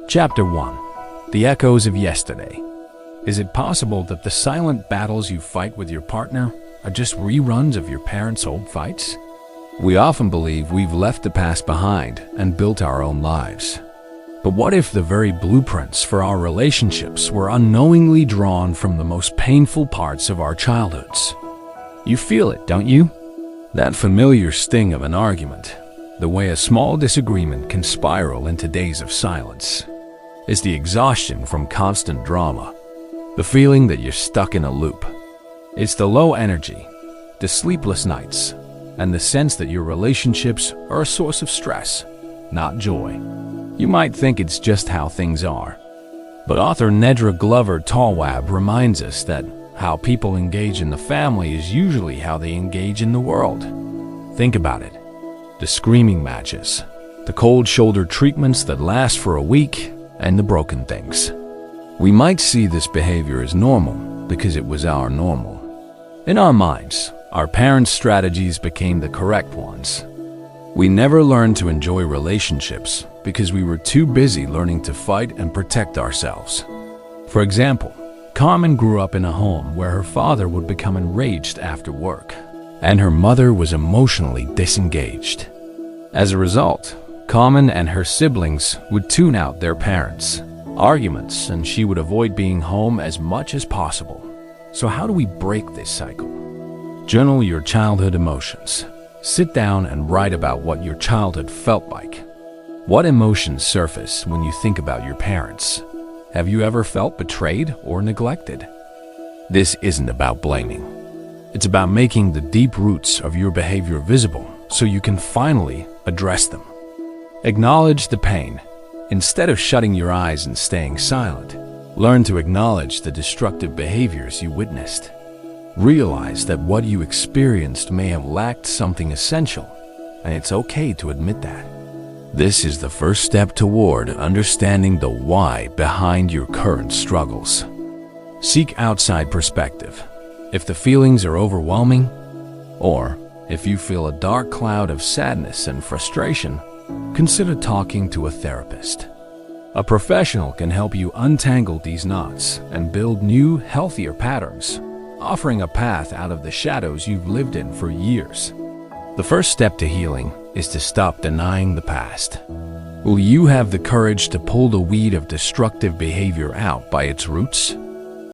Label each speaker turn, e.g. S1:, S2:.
S1: Chapter 1. The Echoes of Yesterday. Is it possible that the silent battles you fight with your partner are just reruns of your parents' old fights? We often believe we've left the past behind and built our own lives. But what if the very blueprints for our relationships were unknowingly drawn from the most painful parts of our childhoods? You feel it, don't you? That familiar sting of an argument, the way a small disagreement can spiral into days of silence. It's the exhaustion from constant drama, the feeling that you're stuck in a loop. It's the low energy, the sleepless nights, and the sense that your relationships are a source of stress, not joy. You might think it's just how things are, but author Nedra Glover-Tolwab reminds us that how people engage in the family is usually how they engage in the world. Think about it. The screaming matches, the cold shoulder treatments that last for a week, and the broken things. We might see this behavior as normal because it was our normal. In our minds, our parents' strategies became the correct ones. We never learned to enjoy relationships because we were too busy learning to fight and protect ourselves. For example, Carmen grew up in a home where her father would become enraged after work, and her mother was emotionally disengaged. As a result, Carmen and her siblings would tune out their parents' arguments, and she would avoid being home as much as possible. So how do we break this cycle? Journal your childhood emotions. Sit down and write about what your childhood felt like. What emotions surface when you think about your parents? Have you ever felt betrayed or neglected? This isn't about blaming. It's about making the deep roots of your behavior visible so you can finally address them. Acknowledge the pain. Instead of shutting your eyes and staying silent, learn to acknowledge the destructive behaviors you witnessed. Realize that what you experienced may have lacked something essential, and it's okay to admit that. This is the first step toward understanding the why behind your current struggles. Seek outside perspective. If the feelings are overwhelming, or if you feel a dark cloud of sadness and frustration, consider talking to a therapist. A professional can help you untangle these knots and build new, healthier patterns, offering a path out of the shadows you've lived in for years. The first step to healing is to stop denying the past. Will you have the courage to pull the weed of destructive behavior out by its roots?